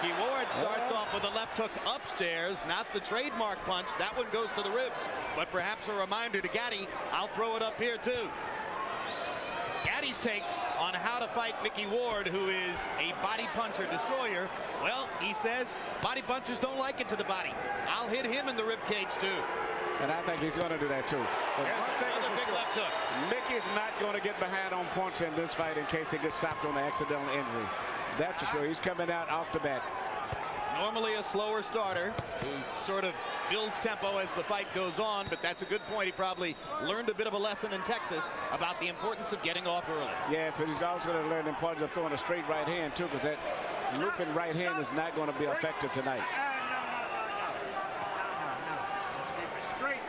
Micky Ward starts off with a left hook upstairs, not the trademark punch. That one goes to the ribs, but perhaps a reminder to Gatti, I'll throw it up here too. Gatti's take on how to fight Micky Ward, who is a body puncher destroyer. Well, he says body punchers don't like it to the body. I'll hit him in the rib cage too. And I think he's going to do that too. But another big left hook. Micky's not going to get behind on points in this fight in case he gets stopped on an accidental injury. That's for sure. He's coming out off the bat. Normally a slower starter who sort of builds tempo as the fight goes on, but that's a good point. He probably learned a bit of a lesson in Texas about the importance of getting off early. Yes, but he's also going to learn the importance of throwing a straight right hand too, because that looping right hand is not going to be effective tonight. Straight.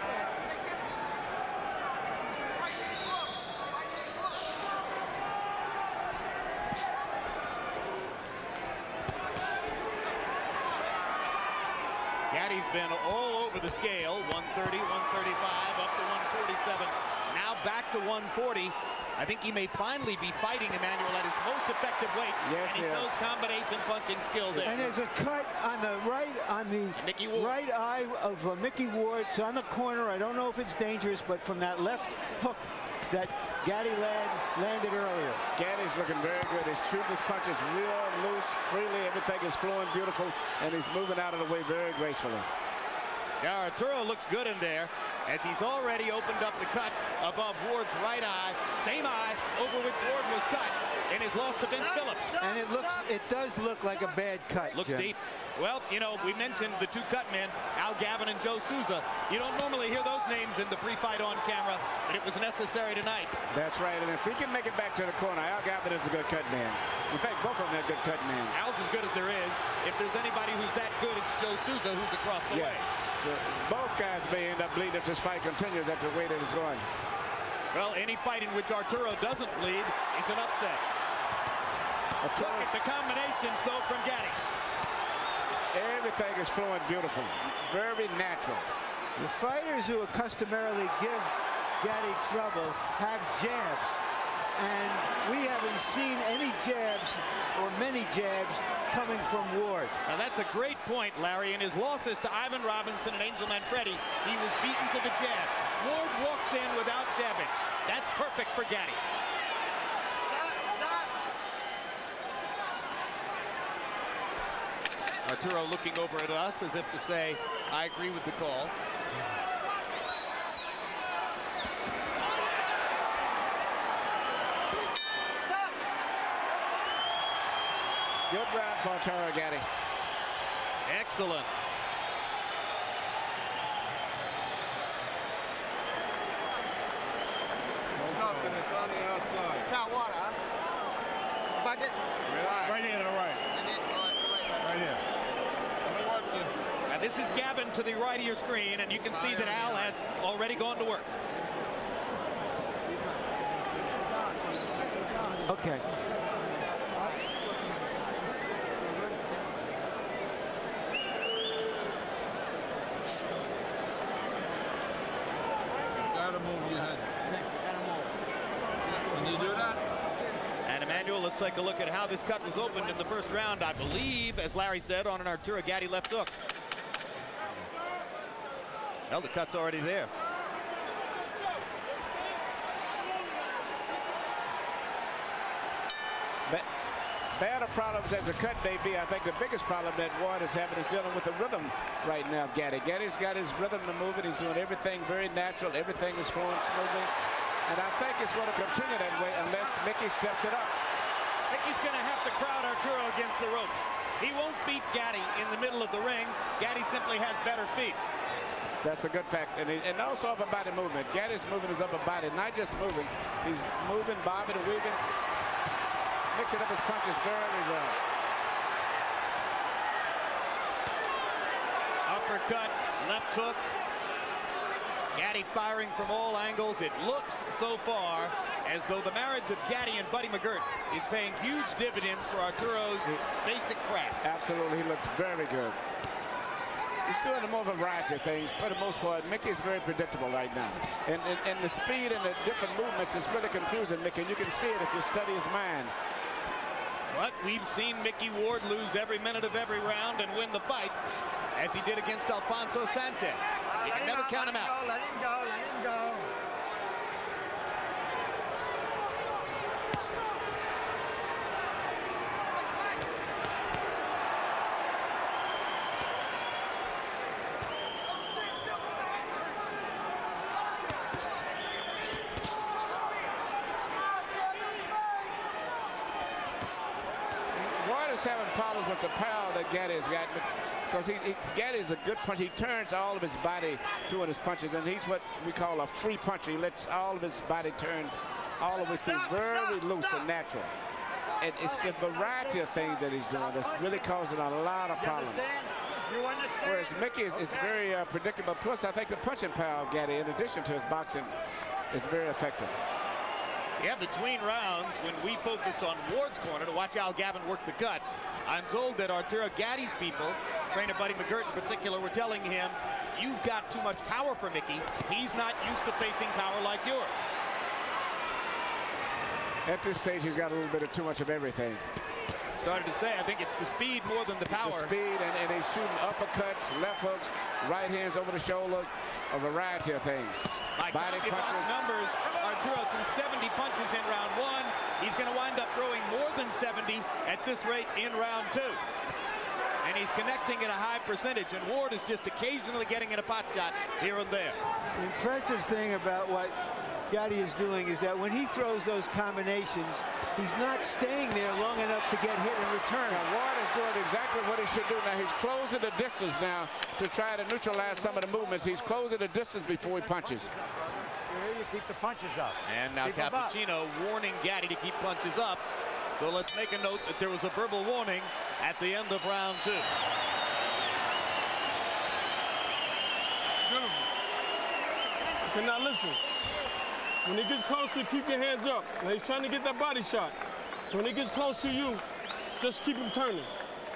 Gatti's been all over the scale, 130, 135, up to 147, now back to 140. I think he may finally be fighting Emmanuel at his most effective weight. Yes, and he shows combination punching skill there. And there's a cut on the right, on the right eye of Micky Ward. It's on the corner. I don't know if it's dangerous, but from that left hook that Gatti landed earlier. Gatti's looking very good. He's shooting his punches real loose, freely. Everything is flowing beautiful, and he's moving out of the way very gracefully. Yeah, Arturo looks good in there, as he's already opened up the cut above Ward's right eye, same eye over which Ward was cut in his loss to Vince Phillips. And it does look like a bad cut. Looks Jim. deep. Well, you know, we mentioned the two cut men, Al Gavin and Joe Souza. You don't normally hear those names in the pre-fight on camera, but it was necessary tonight. That's right, and if he can make it back to the corner, Al Gavin is a good cut man. In fact, both of them are good cut men. Al's as good as there is. If there's anybody who's that good, it's Joe Souza, who's across the way. So both guys may end up bleeding if this fight continues at the way that it's going. Well, any fight in which Arturo doesn't bleed is an upset. Look at the combinations, though, from Gatti. Everything is flowing beautiful, very natural. The fighters who customarily give Gatti trouble have jabs, and we haven't seen any jabs or many jabs coming from Ward. Now that's a great point, Larry. In his losses to Ivan Robinson and Angel Manfredi, he was beaten to the jab. Ward walks in without jabbing. That's perfect for Gatti. Arturo looking over at us as if to say, I agree with the call. Good round for Arturo Gatti. Excellent. Nothing, it's on the outside. Got water, huh? Bucket? Right here to the right. Right here. Now this is Gavin to the right of your screen, and you can see that Al has already gone to work. Okay. Gotta move your head. Can you do that? And Emmanuel, let's take a look at how this cut was opened in the first round. I believe, as Larry said, on an Arturo Gatti left hook. Well, the cut's already there. Bad of problems as a cut may be, I think the biggest problem that Ward is having is dealing with the rhythm right now. Gatti's got his rhythm to move it. He's doing everything very natural. Everything is flowing smoothly. And I think it's going to continue that way unless Micky steps it up. Micky's going to have to crowd Arturo against the ropes. He won't beat Gatti in the middle of the ring. Gatti simply has better feet. That's a good fact. And also upper body movement. Gatti's moving his upper body, not just moving. He's moving, bobbing, and weaving. Mixing up his punches very well. Uppercut, left hook. Gatti firing from all angles. It looks so far as though the marriage of Gatti and Buddy McGirt is paying huge dividends for Arturo's basic craft. Absolutely, he looks very good. He's doing a more variety of things. For the most part, Mickey's very predictable right now. And the speed and the different movements is really confusing Mickey. And you can see it if you study his mind. But we've seen Micky Ward lose every minute of every round and win the fight, as he did against Alfonso Sanchez. You can never count him out. Let him go, let him go. Ward is having problems with the power that Gatti's got, because Gatti's a good puncher. He turns all of his body doing his punches, and he's what we call a free puncher. He lets all of his body turn all the way through, very loose and natural. And it's the variety of things that he's doing that's really causing a lot of problems. You understand? Whereas Micky is very predictable. Plus, I think the punching power of Gatti, in addition to his boxing, is very effective. Yeah, between rounds, when we focused on Ward's corner to watch Al Gavin work the cut, I'm told that Arturo Gatti's people, trainer Buddy McGirt in particular, were telling him, you've got too much power for Micky. He's not used to facing power like yours. At this stage, he's got a little bit of too much of everything. Started to say, I think it's the speed more than the power. The speed, and he's shooting uppercuts, left hooks, right hands over the shoulder, a variety of things. By Body punches. numbers, Arturo threw 70 punches in round one. He's going to wind up throwing more than 70 at this rate in round two. And he's connecting at a high percentage, and Ward is just occasionally getting in a pot shot here and there. The impressive thing about what Gatti is doing is that when he throws those combinations, he's not staying there long enough to get hit in return. Now, Ward is doing exactly what he should do. Now, he's closing the distance now to try to neutralize some of the movements. He's closing the distance before he punches. Here you keep the punches up. And now Cappuccino warning Gatti to keep punches up. So let's make a note that there was a verbal warning at the end of round two. Okay, now listen. When he gets closer, keep your hands up. Now he's trying to get that body shot. So when he gets close to you, just keep him turning,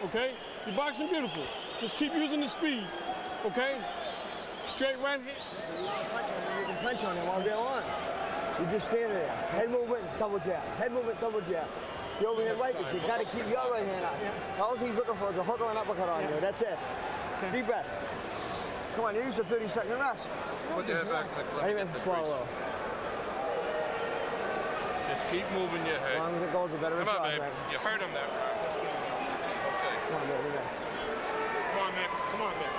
okay? You're boxing beautiful. Just keep using the speed, okay? Straight right hand. You can punch on him all day long. You just stand there. Head movement, double jab. Head movement, double jab. The overhand right, you got to keep your right hand out. All he's looking for is a hook or an uppercut on you. That's it. Deep breath. Come on, use the 30-second rest. Put your head back. I didn't even swallow. Just keep moving your head. As long as it goes, the better it's Come on, right. babe. You hurt him there. Okay. Come on, baby. Come on, man. Come on, man.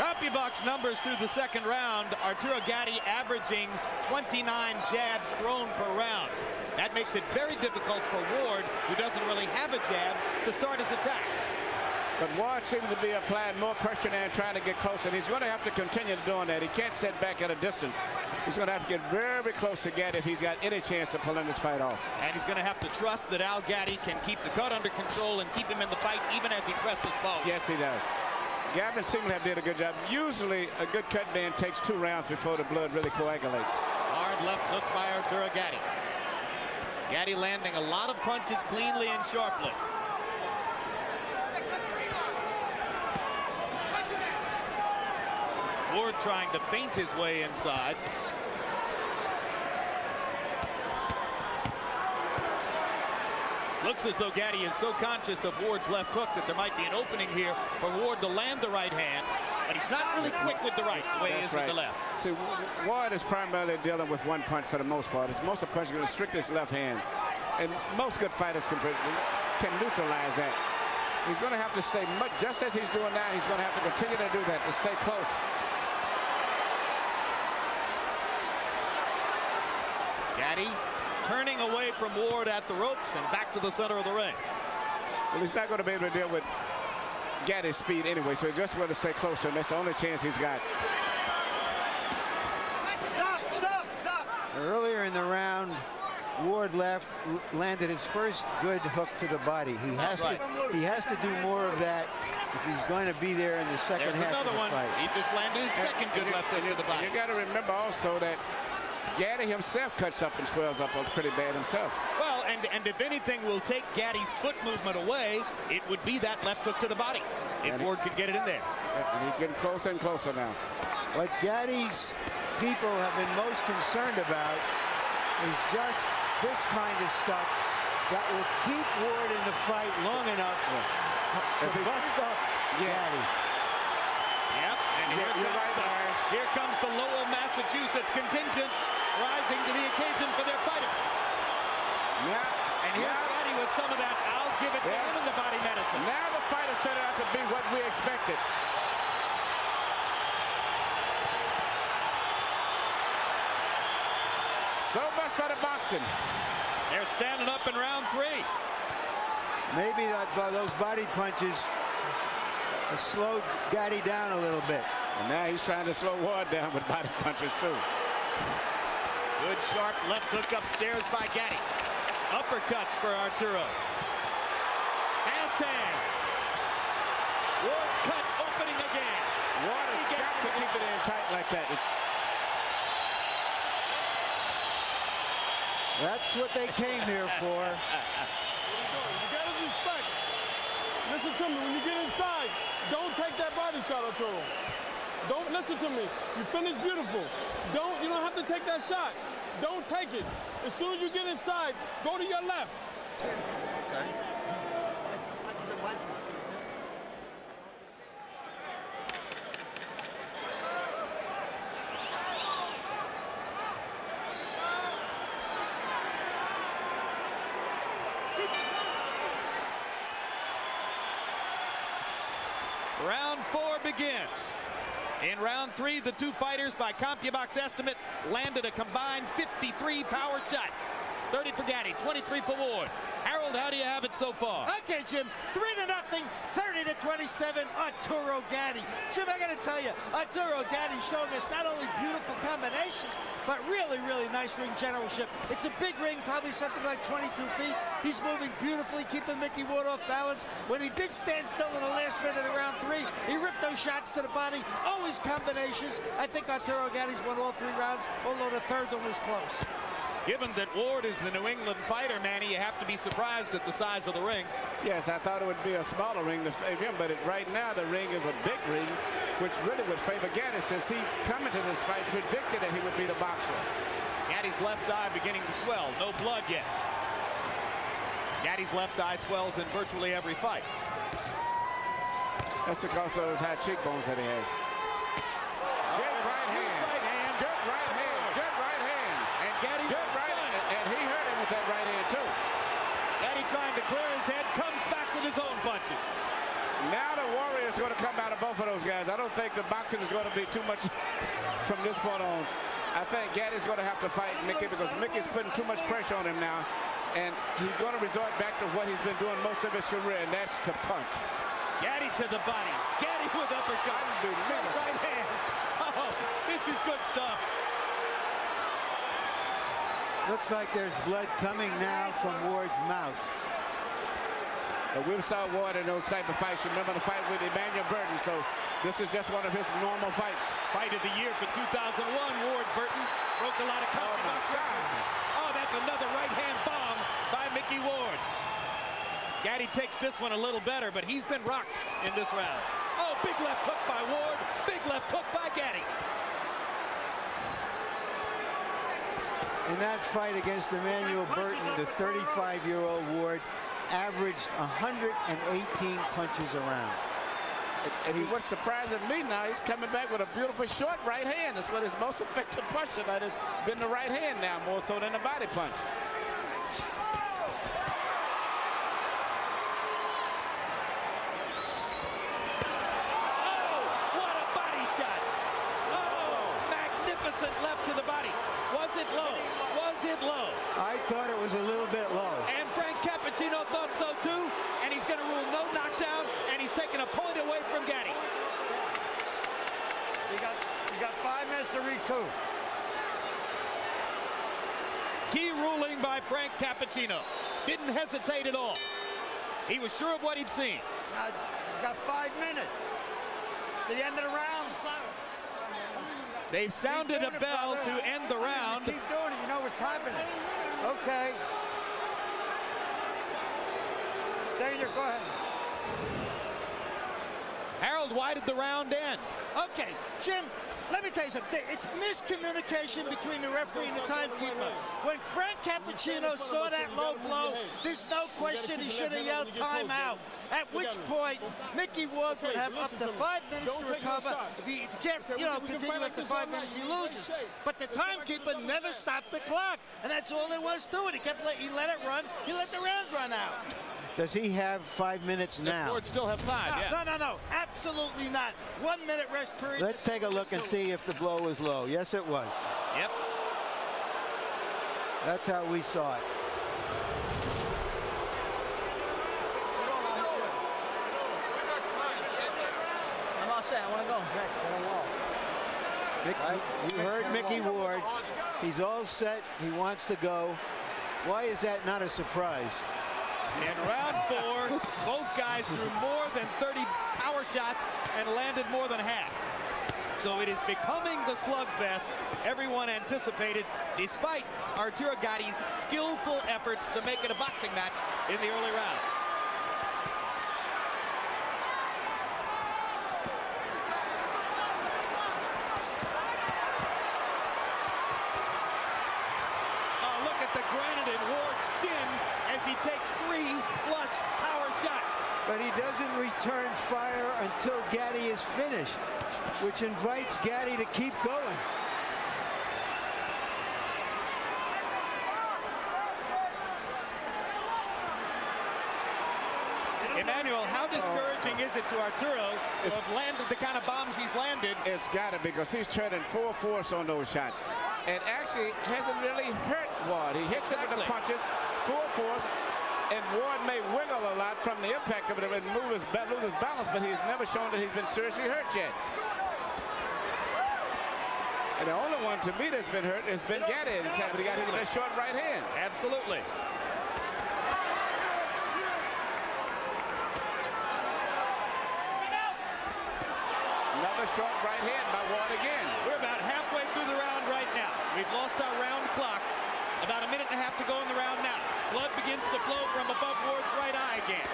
CompuBox numbers through the second round. Arturo Gatti averaging 29 jabs thrown per round. That makes it very difficult for Ward, who doesn't really have a jab, to start his attack. But Ward seems to be applying more pressure now and trying to get closer. And he's going to have to continue doing that. He can't sit back at a distance. He's going to have to get very close to Gatti if he's got any chance of pulling this fight off. And he's going to have to trust that Al Gatti can keep the cut under control and keep him in the fight even as he presses forward. Yes, he does. Gavin seems to have did a good job. Usually, a good cut man takes 2 rounds before the blood really coagulates. Hard left hook by Arturo Gatti. Gatti landing a lot of punches cleanly and sharply. Ward trying to feint his way inside. Looks as though Gatti is so conscious of Ward's left hook that there might be an opening here for Ward to land the right hand, but he's not really quick with the right the way he is with the left. See, Ward is primarily dealing with one punch for the most part. Most of the punches are going to strict his left hand, and most good fighters can neutralize that. He's going to have to stay much, just as he's doing now. He's going to have to continue to do that, to stay close. Gatti turning away from Ward at the ropes and back to the center of the ring. Well, he's not going to be able to deal with Gatti's speed anyway, so he's just going to stay closer, and that's the only chance he's got. Stop! Earlier in the round, Ward landed his first good hook to the body. He has to do more of that if he's going to be there in the second half of the fight. He just landed his second good left hook to the body. You got to remember also that Gatti himself cuts up and swells up pretty bad himself. Well, and if anything will take Gatti's foot movement away, it would be that left hook to the body. if Ward could get it in there. And he's getting closer and closer now. What Gatti's people have been most concerned about is just this kind of stuff that will keep Ward in the fight long enough to bust up Gatti. Yep, and here comes the Lowell, Massachusetts contingent rising to the occasion for their fighter. Yeah. And here's Gatti with some of that. I'll give it to him in the body medicine. Now the fight has turned out to be what we expected. So much for the boxing. They're standing up in round 3. Maybe those body punches slowed Gatti down a little bit. And now he's trying to slow Ward down with body punches too. Good sharp left hook upstairs by Gatti. Uppercuts for Arturo. Fast hands. Ward's cut opening again. Ward has got to keep it in tight like that. That's what they came here for. You got to respect. Listen to me. When you get inside, don't take that body shot, Arturo. Don't listen to me. You finish beautiful. You don't have to take that shot. Don't take it. As soon as you get inside, go to your left. Okay. Round 4 begins. In round 3, the two fighters, by CompuBox estimate, landed a combined 53 power shots. 30 for Gatti, 23 for Ward. Harold, how do you have it so far? Okay, Jim, 3-0, 30-27, Arturo Gatti. Jim, I got to tell you, Arturo Gatti showing us not only beautiful combinations, but really, really nice ring generalship. It's a big ring, probably something like 22 feet. He's moving beautifully, keeping Micky Ward off balance. When he did stand still in the last minute of round 3, he ripped those shots to the body, always combinations. I think Arturo Gatti's won all 3 rounds, although the third one was close. Given that Ward is the New England fighter, Manny, you have to be surprised at the size of the ring. Yes, I thought it would be a smaller ring to favor him, but right now the ring is a big ring, which really would favor Gatti, since he's coming to this fight predicted that he would be the boxer. Gatti's left eye beginning to swell. No blood yet. Gatti's left eye swells in virtually every fight. That's because of those high cheekbones that he has. Good right hand. Good right hand. Good right hand. And Gatti good right hand. And he hurt him with that right hand too. Gatti trying to clear his head, comes back with his own punches. Now the Warrior is going to come out of both of those guys. I don't think the boxing is going to be too much from this point on. I think Gatti's going to have to fight Micky, because Micky's putting too much pressure on him now. And he's going to resort back to what he's been doing most of his career, and that's to punch. Gatti to the body. Gatti with uppercut. Straight right hand. Oh, this is good stuff. Looks like there's blood coming now from Ward's mouth. We saw Ward in those type of fights. Remember the fight with Emmanuel Burton, so this is just one of his normal fights. Fight of the year for 2001, Ward Burton broke a lot of CompuBox records. Oh, that's another right-hand bomb by Micky Ward. Gatti takes this one a little better, but he's been rocked in this round. Oh, big left hook by Ward, big left hook by Gatti. In that fight against Emmanuel Burton, the 35-year-old Ward averaged 118 punches around. And what's surprising me now, he's coming back with a beautiful short right hand. That's what his most effective punch tonight has been, the right hand now, more so than the body punch. Oh, what a body shot. Oh, magnificent left to the body. Was it low? Was it low? I thought it was a little bit low. And Frank Cappuccino thought so too, and he's going to rule no knockdown, and he's taking a point away from Gatti. You got 5 minutes to recoup. Key ruling by Frank Cappuccino. Didn't hesitate at all. He was sure of what he'd seen. Now, he's got 5 minutes to the end of the round. They've sounded a bell to end the round. Keep doing it. You know what's happening. Okay. Daniel, go ahead. Harold, why did the round end? Okay, Jim, let me tell you something. It's miscommunication between the referee and the timekeeper. When Frank Cappuccino saw that low blow, there's no question he should have yelled timeout. At which point, Micky Ward would have up to 5 minutes to recover. If he can't, continue after 5 minutes, he loses. But the timekeeper never stopped the clock, and that's all there was to it. He let it run. He let the round run out. Does he have 5 minutes now? The Fords still have 5, yeah. No, absolutely not. 1 minute rest period. Let's take a look and see if the blow was low. Yes, it was. Yep. That's how we saw it. I'm all set. I want to go. You heard Micky Ward. He's all set. He wants to go. Why is that not a surprise? In round 4, both guys threw more than 30 power shots and landed more than half. So it is becoming the slugfest everyone anticipated, despite Arturo Gatti's skillful efforts to make it a boxing match in the early rounds. Oh, look at the granite in Ward's chin as he takes 3 flush power shots. But he doesn't return fire until Gatti is finished, which invites Gatti to keep going. Emmanuel, how discouraging is it to Arturo to have landed the kind of bombs he's landed? It's got to, because he's turning full force on those shots. And actually hasn't really hurt Ward. He hits him with the punches, full force, and Ward may wiggle a lot from the impact of it and lose his balance, but he's never shown that he's been seriously hurt yet. And the only one to me that's been hurt has been Gatti. The time he got hit with that short right hand. Absolutely. Another short right hand by Ward again. We're about halfway through the round right now. We've lost our round clock. About a minute and a half to go in the round now. Blood begins to flow from above Ward's right eye again.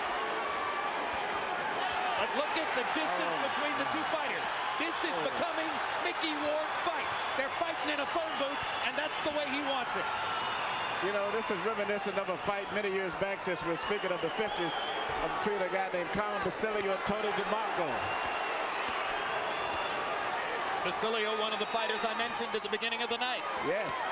But look at the distance between the two fighters. This is becoming Micky Ward's fight. They're fighting in a phone booth, and that's the way he wants it. You know, this is reminiscent of a fight many years back, since we're speaking of the 50s, between a guy named Colin Basilio and Tony DeMarco. Basilio, one of the fighters I mentioned at the beginning of the night. Yes.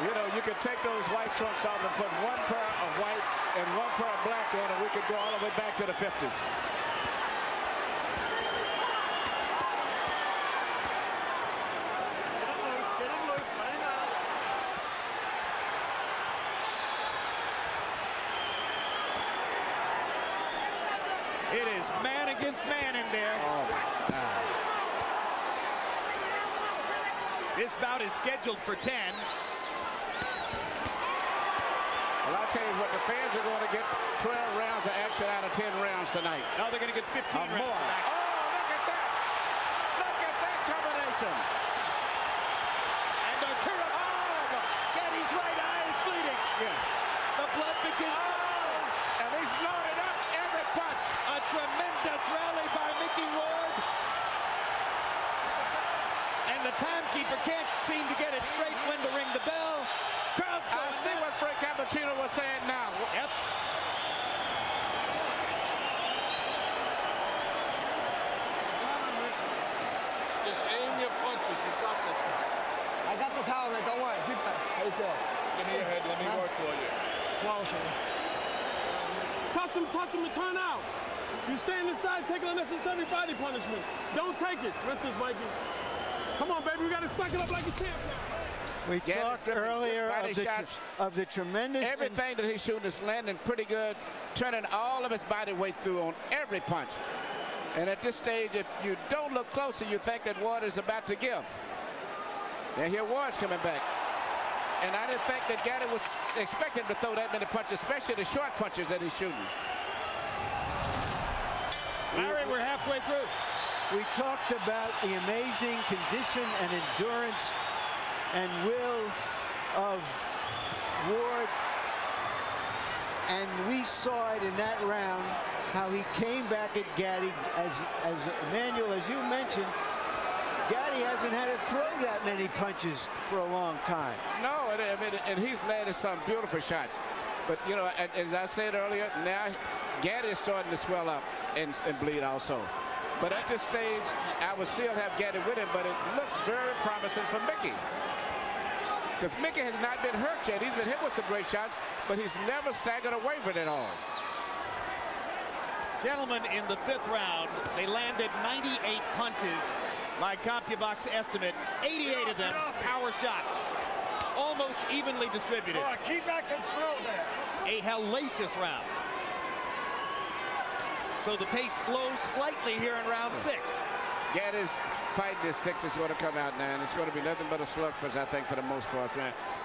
You know, you could take those white trunks off and put one pair of white and one pair of black on, and we could go all the way back to the 50s. It is man against man in there. Oh, my God. This bout is scheduled for 10. Well, I'll tell you what, the fans are going to get 12 rounds of action out of 10 rounds tonight. Now they're going to get 15 rounds. More. Back. Oh, look at that. Look at that combination. And Arturo, Gatti's right eye is bleeding. Yeah. The blood begins. And he's loaded up every punch. A tremendous rally by Micky Ward. And the timekeeper can't seem to get it straight when to ring the bell. Crowd's going I see what Frank Cappuccino was saying now. Yep. Just aim your punches. You got this. I got the towel, man. Don't worry. Keep that. How you feel? Give me your head. Let me work for you. Flawless, man. Touch him and turn out. You stay inside, take unnecessary body punishment. Don't take it. Princess Mikey. Come on, baby. We got to suck it up like a champ now. We talked earlier of the tremendous... Everything that he's shooting is landing pretty good, turning all of his body weight through on every punch. And at this stage, if you don't look closer, you think that Ward is about to give. Now here Ward's coming back. And I didn't think that Gatti was expecting to throw that many punches, especially the short punches that he's shooting. Larry, we're halfway through. We talked about the amazing condition and endurance and will of Ward. And we saw it in that round, how he came back at Gatti. As Emmanuel, as you mentioned, Gatti hasn't had to throw that many punches for a long time. No, and he's landed some beautiful shots. But, you know, as I said earlier, now Gatti is starting to swell up and bleed also. But at this stage, I would still have Gatti with him, but it looks very promising for Micky. Because Micky has not been hurt yet. He's been hit with some great shots, but he's never staggered or wavered at all. Gentlemen, in the 5th round, they landed 98 punches. My CompuBox estimate, 88 of them power shots. Almost evenly distributed. Oh, keep that control there. A hellacious round. So the pace slows slightly here in round 6. Gatti's fighting his sticks is going to come out now, and it's going to be nothing but a slugfest, I think, for the most part.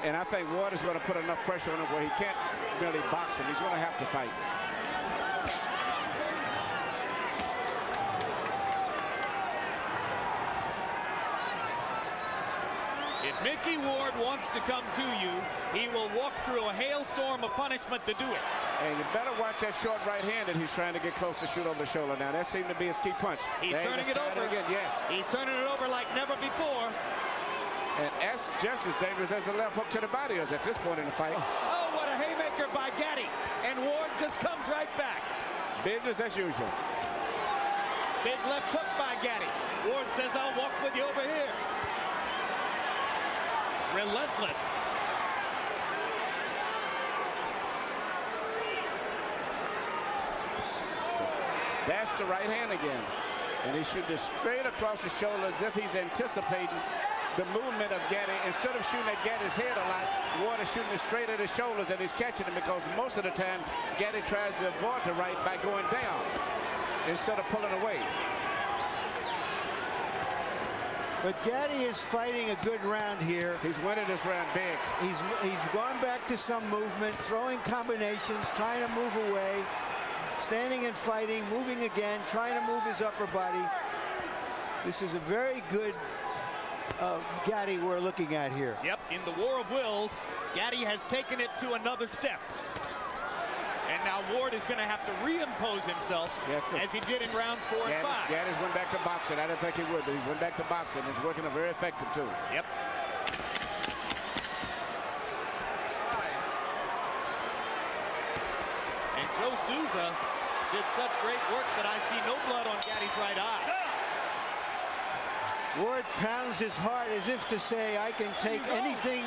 And I think Ward is going to put enough pressure on him where he can't really box him. He's going to have to fight. If Micky Ward wants to come to you, he will walk through a hailstorm of punishment to do it. And you better watch that short right hand that he's trying to get close to shoot over the shoulder now. That seemed to be his key punch. He's turning it over. Again, yes. He's turning it over like never before. And that's just as dangerous as a left hook to the body is at this point in the fight. Oh, what a haymaker by Gatti. And Ward just comes right back. Business as usual. Big left hook by Gatti. Ward says, I'll walk with you over here. Relentless. That's the right hand again. And he's shooting straight across the shoulder as if he's anticipating the movement of Gatti. Instead of shooting at Gatti's head a lot, Ward is shooting it straight at his shoulders, and he's catching him because most of the time Gatti tries to avoid the right by going down instead of pulling away. But Gatti is fighting a good round here. He's winning this round big. He's gone back to some movement, throwing combinations, trying to move away, standing and fighting, moving again, trying to move his upper body. This is a very good Gatti we're looking at here. Yep, in the war of wills, Gatti has taken it to another step. And now Ward is going to have to reimpose himself as he did in rounds 4 and 5. Gatti's went back to boxing. I didn't think he would, but he's went back to boxing. He's working very effective, too. Yep. And Joe Souza did such great work that I see no blood on Gatti's right eye. Ward pounds his heart as if to say, I can take anything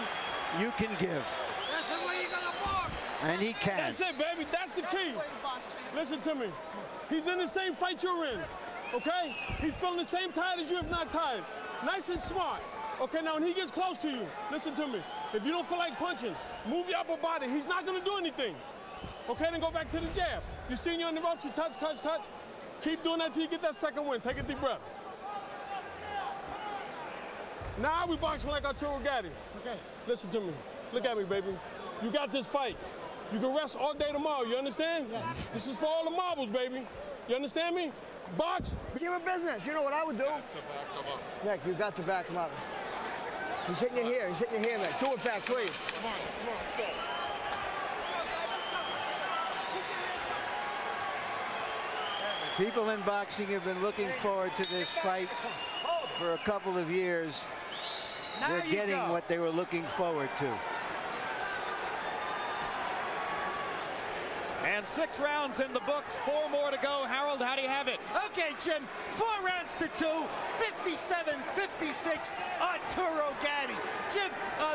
you can give. That's the way you're gonna box. And he can. That's it, baby. That's the key. Listen to me. He's in the same fight you're in, okay? He's feeling the same tired as you, if not tired. Nice and smart. Okay, now when he gets close to you, listen to me. If you don't feel like punching, move your upper body. He's not gonna do anything. Okay, then go back to the jab. You seen you on the ropes, you touch, touch, touch. Keep doing that till you get that second win. Take a deep breath. Now we boxing like Arturo Gatti. Okay. Listen to me. Look at me, baby. You got this fight. You can rest all day tomorrow, you understand? Yeah. This is for all the marbles, baby. You understand me? Box. Give him business. You know what I would do? Nick, you got to back him up. He's hitting you here. He's hitting you here, Nick. Do it back, please. Come on, go. People in boxing have been looking forward to this fight for a couple of years. They're getting what they were looking forward to. And 6 rounds in the books, 4 more to go. Harold, how do you have it? Okay, Jim, 4 rounds to 2, 57-56, Arturo Gatti. Jim,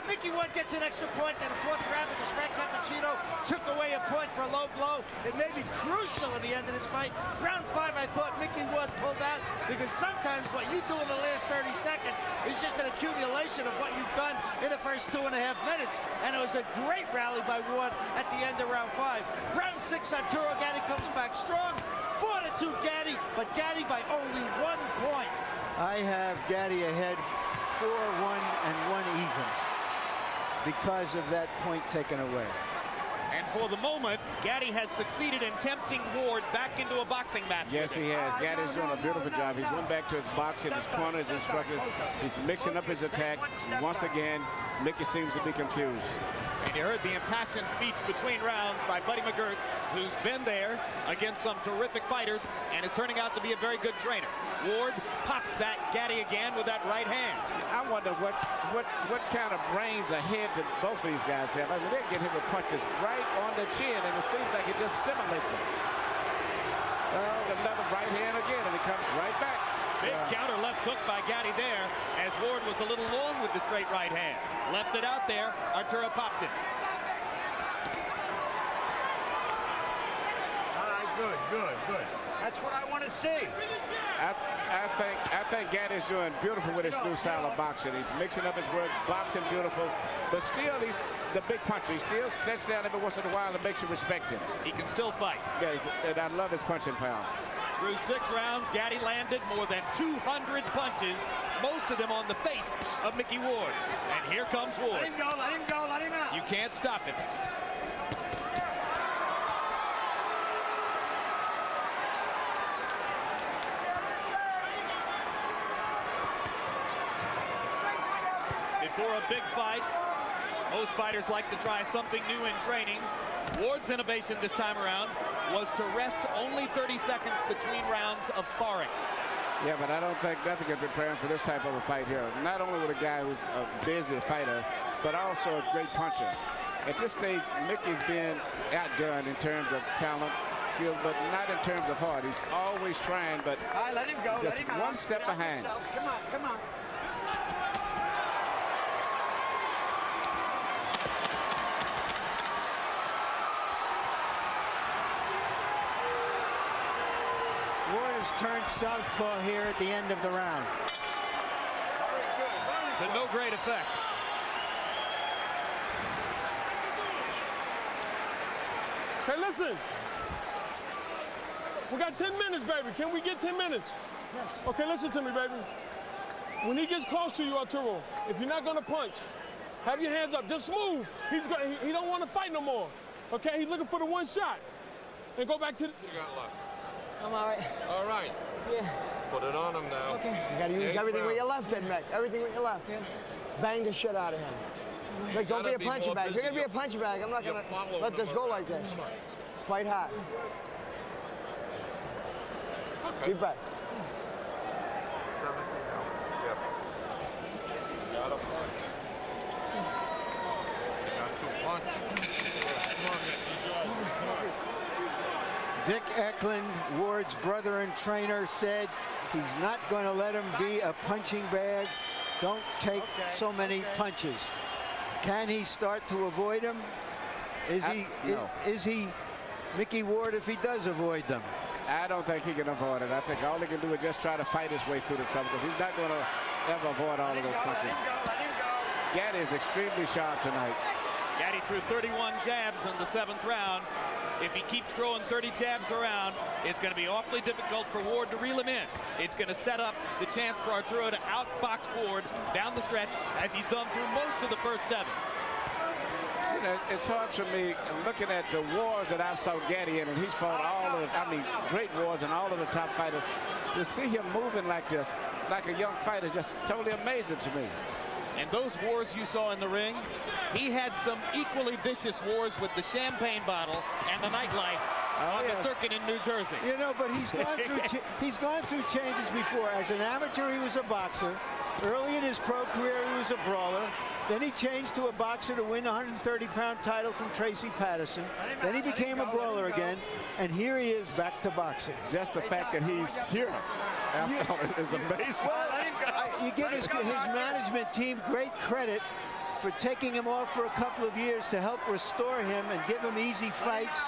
Micky Ward gets an extra point in the 4th round because Frank Cappuccino took away a point for a low blow. It may be crucial at the end of this fight. Round 5, I thought Micky Ward pulled out because sometimes what you do in the last 30 seconds is just an accumulation of what you've done in the first 2.5 minutes. And it was a great rally by Ward at the end of round 5. Round 6, Arturo Gatti comes back strong. 4-2 Gatti, but Gatti by only 1 point. I have Gatti ahead 4-1 and 1 even because of that point taken away. And for the moment, Gatti has succeeded in tempting Ward back into a boxing match. Yes, he has. Gatti's doing a beautiful job. He's went back to his boxing, his corner, his instructor. He's mixing up his attack. Once again, Micky seems to be confused. And And you heard the impassioned speech between rounds by Buddy McGirt, who's been there against some terrific fighters and is turning out to be a very good trainer. Ward pops that Gatti again with that right hand. I wonder what kind of brains ahead to both of these guys have. I mean, they get hit with punches right on the chin, and it seems like it just stimulates him. There's another right hand again, and it comes right back. Big counter left hook by Gatti there, as Ward was a little long with the straight right hand. Left it out there. Arturo popped it. All right, good. That's what I want to see. I think Gatti's doing beautiful with his new style of boxing. He's mixing up his work, boxing beautiful, but still he's the big puncher. He still sits down every once in a while and makes you respect him. He can still fight. Yeah, and I love his punching power. Through 6 rounds, Gatti landed more than 200 punches, most of them on the face of Micky Ward. And here comes Ward. Let him go, let him out. You can't stop him. Before a big fight, most fighters like to try something new in training. Ward's innovation this time around was to rest only 30 seconds between rounds of sparring. Yeah, but I don't think nothing can prepare him for this type of a fight here. Not only with a guy who's a busy fighter, but also a great puncher. At this stage, Micky's been outdone in terms of talent, skills, but not in terms of heart. He's always trying, but All right, let him go. just let him one out. step Get out behind. yourselves. Come on. Ward has turned southpaw here at the end of the round. To no great effect. Hey, listen. We got 10 minutes, baby. Can we get 10 minutes? Yes. Okay, listen to me, baby. When he gets close to you, Arturo, if you're not gonna punch, have your hands up. Just move. He don't want to fight no more. Okay, he's looking for the one shot. And go back to the... You got left. I'm all right. All right. Yeah. Put it on him now. Okay. You gotta use everything with your left, then, Mick. Everything with your left. Yeah. Bang the shit out of him. Mick, don't be a punching bag. If you're gonna be a punching bag, I'm not gonna let this go like this. Fight hard. Okay. Be back. 17 now. Yep. Got a punch. Got to punch. Come on, Mick. Dick Eklund, Ward's brother and trainer, said he's not going to let him be a punching bag. Don't take so many punches. Can he start to avoid them? No. Is he Micky Ward if he does avoid them? I don't think he can avoid it. I think all he can do is just try to fight his way through the trouble, because he's not going to ever avoid all of those punches. Let him go. Gatti is extremely sharp tonight. Gatti threw 31 jabs in the 7th round. If he keeps throwing 30 jabs around, it's going to be awfully difficult for Ward to reel him in. It's going to set up the chance for Arturo to outbox Ward down the stretch, as he's done through most of the first 7. You know, it's hard for me looking at the wars that I've saw Gatti in, and he's fought all of great wars and all of the top fighters. To see him moving like this, like a young fighter, just totally amazing to me. And those wars you saw in the ring, he had some equally vicious wars with the champagne bottle and the nightlife on the circuit in New Jersey. You know, but he's gone through changes before. As an amateur, he was a boxer. Early in his pro career, he was a brawler. Then he changed to a boxer to win a 130-pound title from Tracy Patterson. Then he became a brawler again, and here he is back to boxing. Just the fact that he's here is amazing. Well, you give his management team great credit for taking him off for a couple of years to help restore him and give him easy fights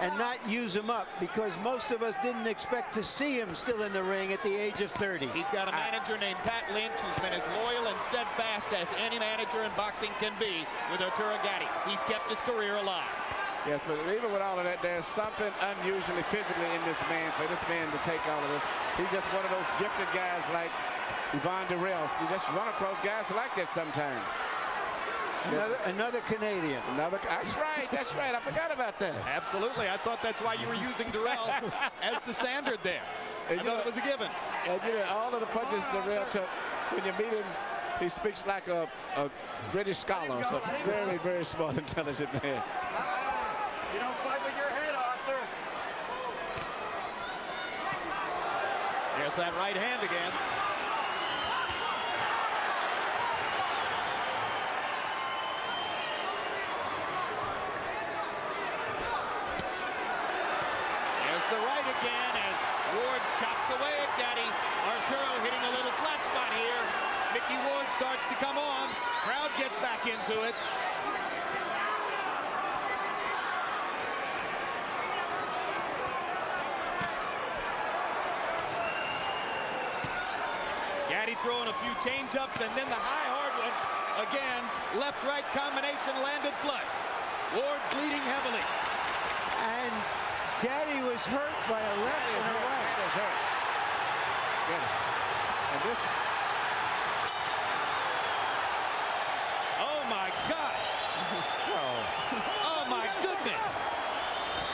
and not use him up, because most of us didn't expect to see him still in the ring at the age of 30. He's got a manager named Pat Lynch, who's been as loyal and steadfast as any manager in boxing can be with Arturo Gatti. He's kept his career alive. Yes, but even with all of that, there's something unusually physically in this man, for this man to take all of this. He's just one of those gifted guys like Yvonne Durrell. You just run across guys like that sometimes. Another Canadian. That's right. I forgot about that. Absolutely. I thought that's why you were using Durrell as the standard there. I thought it was a given. And you know, all of the punches Durrell took, when you meet him, He speaks like a British scholar, so very, very smart, intelligent man. You don't fight with your head, Arthur. There's that right hand again. There's the right again as Ward chops away at Gatti. Arturo hitting a little flat spot here. Micky Ward starts to come on. Crowd gets back into it. Gatti throwing a few change-ups, and then the high hard one. Again, left-right combination landed flush. Ward bleeding heavily. And Gatti was hurt by a left and a right. That is hurt. Yes. And this. Oh my gosh. Oh my goodness.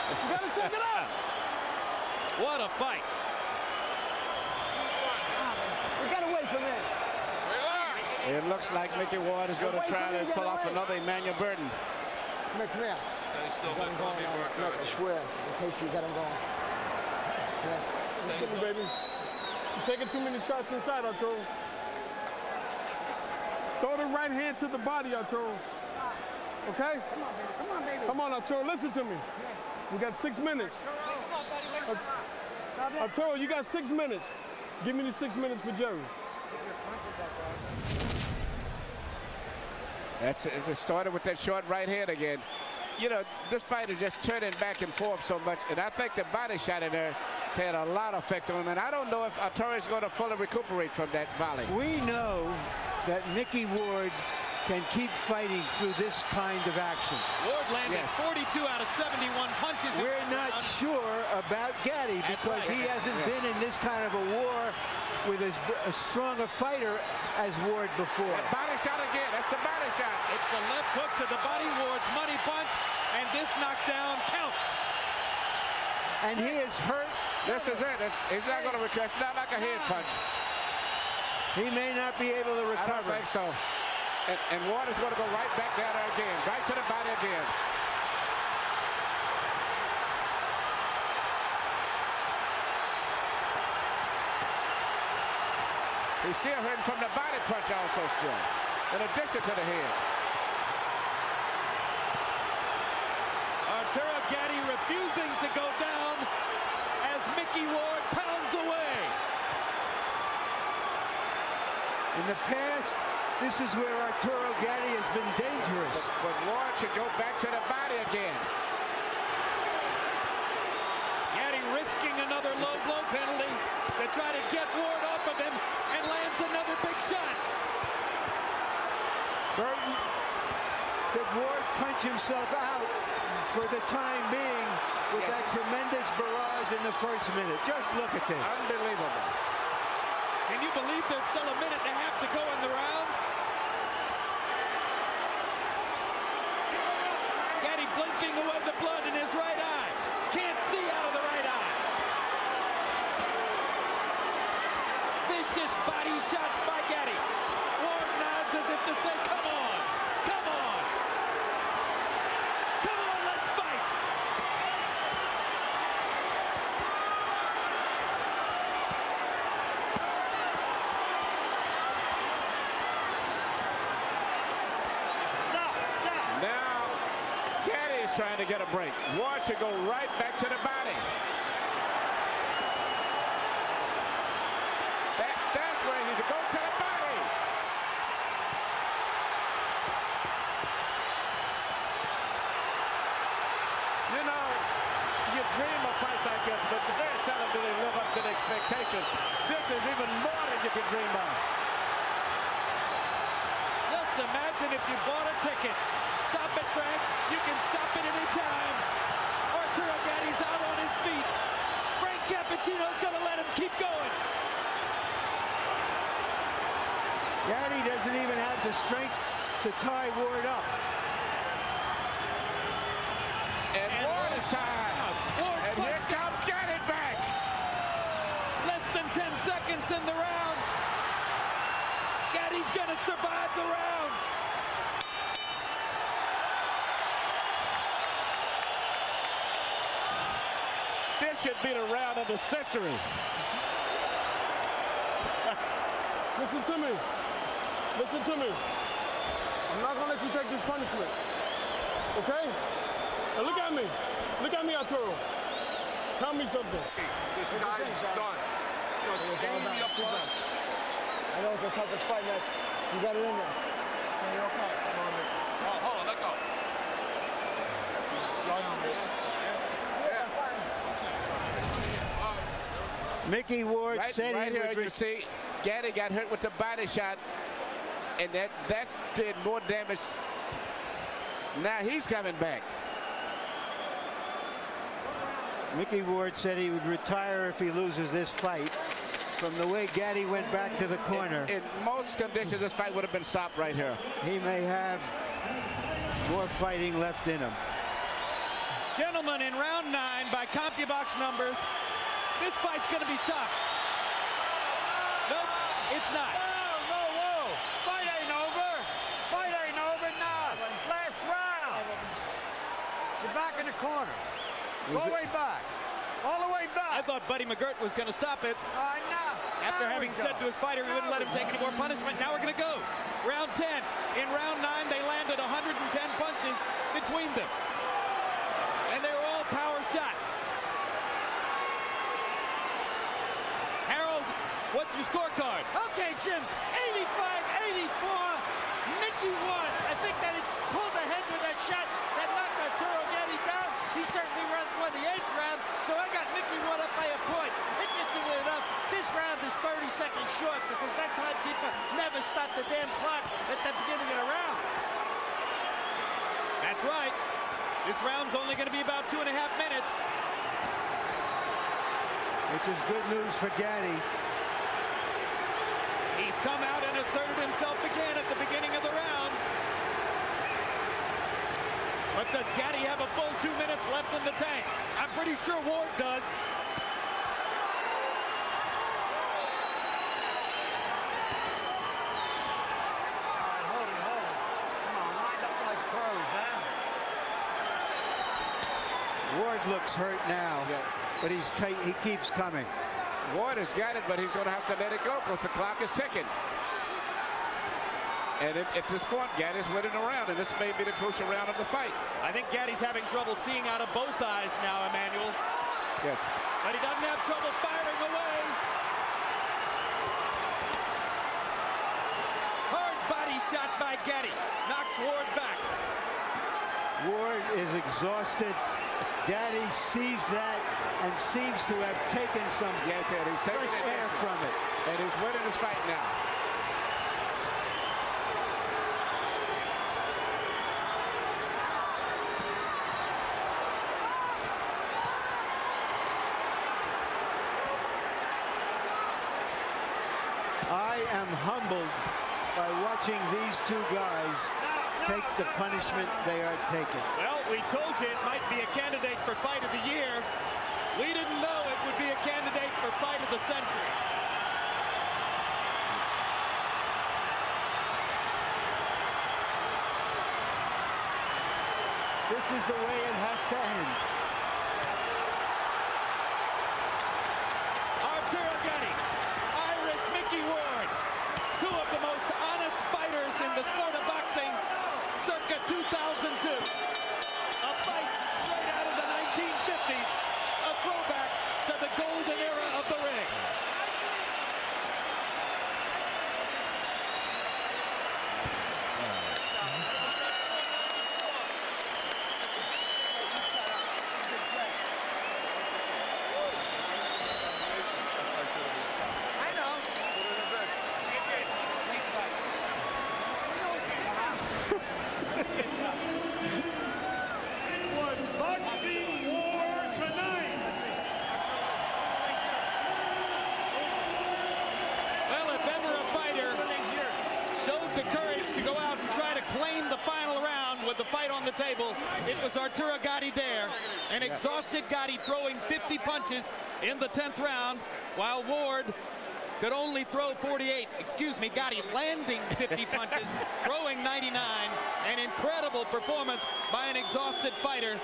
You gotta shake it up. What a fight. We gotta wait for that. It looks like Micky Ward is going to try to pull off another Emmanuel Burton. Come here. He's still Got him going on. Look, I swear, in case you got him going. Yeah. Listen, baby. You're taking too many shots inside, Arturo. Throw the right hand to the body, Arturo. Okay? Come on, baby. Come on, Arturo, listen to me. We got 6 minutes. Arturo, you got 6 minutes. Give me the 6 minutes for Jerry. That's it. It started with that short right hand again. You know, this fight is just turning back and forth so much, and I think the body shot in there had a lot of effect on him, and I don't know if Arturo is going to fully recuperate from that volley. We know that Micky Ward can keep fighting through this kind of action. Ward landed 42 out of 71 punches. We're not sure about Gatti because he hasn't been in this kind of a war with as strong a fighter as Ward before. That body shot again. That's the body shot. It's the left hook to the body. Ward's money punch, and this knockdown counts. And he is hurt. This is it. He's not going to recover. It's not like a head punch. He may not be able to I don't recover. think so. And Ward is going to go right back down there again. Right to the body again. He's still hurting from the body punch also still, in addition to the head. Arturo Gatti refusing to go down as Micky Ward pounds away. In the past, this is where Arturo Gatti has been dangerous. But Ward should go back to the body again. Gatti risking another low blow penalty to try to get Ward off of him, and lands another big shot. Burton, did Ward punch himself out for the time being with that tremendous barrage in the first minute? Just look at this. Unbelievable. Can you believe there's still a minute and a half to go in the round? Gatti blinking away the blood in his right eye. Can't see out of the right eye. Vicious body shots by Gatti. Ward nods as if to say, come on, come on. Come on, let's fight. Now, Gatti is trying to get a break. Ward should go right back to the body. That's where he's going to the body. You know, you dream of fights like this, but very seldom do they live up to the expectation. This is even more than you could dream of. Just imagine if you bought a ticket. Stop it, Frank. You can stop it any time. Arturo Gatti's out on his feet. Frank Cappuccino's going to let him keep going. Gatti doesn't even have the strength to tie Ward up. And Ward is tied. Ward's And here comes Gatti back. less than 10 seconds in the round. Gatti's gonna survive the round. This should be the round of the century. Listen to me. Listen to me. I'm not gonna let you take this punishment. Okay? Now look at me. Look at me, Arturo. Tell me something. This guy's done. Amy up front. I know it's the toughest fight, man. You got it in there. Oh, hold on, let go. Micky Ward said right he here, would you see, Gatti got hurt with the body shot, and that did more damage. Now he's coming back. Micky Ward said he would retire if he loses this fight. From the way Gatti went back to the corner, In most conditions, this fight would have been stopped right here. he may have more fighting left in him. Gentlemen, in round 9, by CompuBox numbers, this fight's gonna be stopped. Nope, it's not. Whoa. Fight ain't over. Fight ain't over now. Last round. You're back in the corner. Go way back. All the way back. I thought Buddy McGirt was gonna stop it. After having said to his fighter he wouldn't let him take any more punishment, now we're going to go. Round 10. In round 9, they landed 110 punches between them. And they were all power shots. Harold, what's your scorecard? Okay, Jim. 85-84. Micky won. I think that it's pulled ahead with that shot that knocked Arturo Gatti down. He certainly won the 8th round, so I got Micky Ward up by a point. Interestingly enough, this round is 30 seconds short because that timekeeper never stopped the damn clock at the beginning of the round. That's right. This round's only going to be about 2.5 minutes. Which is good news for Gatti. He's come out and asserted himself again at the beginning of the round. But does Gatti have a full 2 minutes left in the tank? I'm pretty sure Ward does. Hold it. Come on, lined up like pros, huh? Ward looks hurt now, but he keeps coming. Ward has got it, but he's going to have to let it go because the clock is ticking. And at this point, Gatti's winning the round, and this may be the crucial round of the fight. I think Gatti's having trouble seeing out of both eyes now, Emmanuel. Yes. But he doesn't have trouble firing away. Hard body shot by Gatti. Knocks Ward back. Ward is exhausted. Gatti sees that and seems to have taken some Yes, and he's taking fresh air from it. And he's winning his fight now. I am humbled by watching these two guys take the punishment they are taking. Well, we told you it might be a candidate for fight of the year. We didn't know it would be a candidate for fight of the century. This is the way it has to end. Arturo Gatti, Irish Micky Ward, two of the most honest fighters in the sport of boxing, circa 2002. A fight straight out of the 1950s, a throwback to the golden era of the ring. Was boxing war tonight? Well, if ever a fighter showed the courage to go out and try to claim the final round with the fight on the table, it was Arturo Gatti there. An exhausted Gatti throwing 50 punches in the 10th round, while Ward could only throw 48. Excuse me, Gatti landing 50 punches, throwing 99. An incredible performance by an exhausted fighter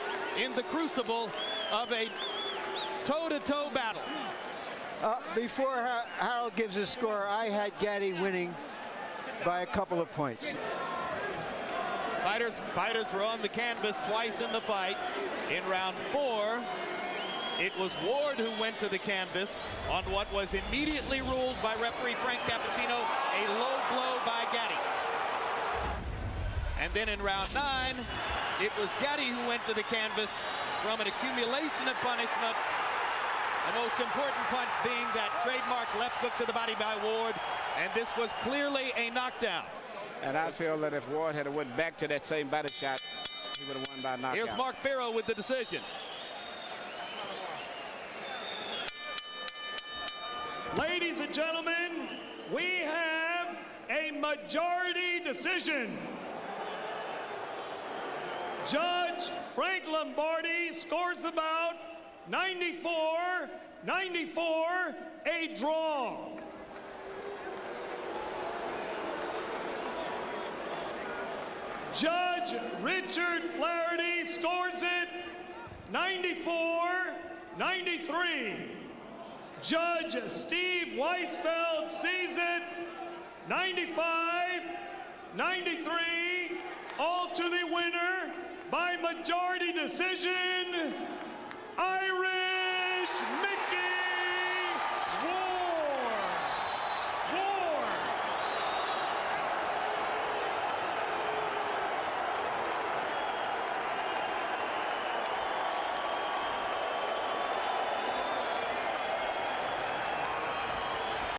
in the crucible of a toe-to-toe battle. Before Harold gives a score, I had Gatti winning by a couple of points. Fighters were on the canvas twice in the fight. In round 4, it was Ward who went to the canvas on what was immediately ruled by referee Frank Cappuccino a low blow by Gatti. And then in round 9, it was Gatti who went to the canvas from an accumulation of punishment. The most important punch being that trademark left hook to the body by Ward, and this was clearly a knockdown. And I feel that if Ward had went back to that same body shot, he would have won by knockout. Here's Mark Barrow with the decision. Ladies and gentlemen, we have a majority decision. Judge Frank Lombardi scores the bout 94-94, a draw. Judge Richard Flaherty scores it 94-93. Judge Steve Weisfeld sees it 95-93. All to the winner by majority decision, Irish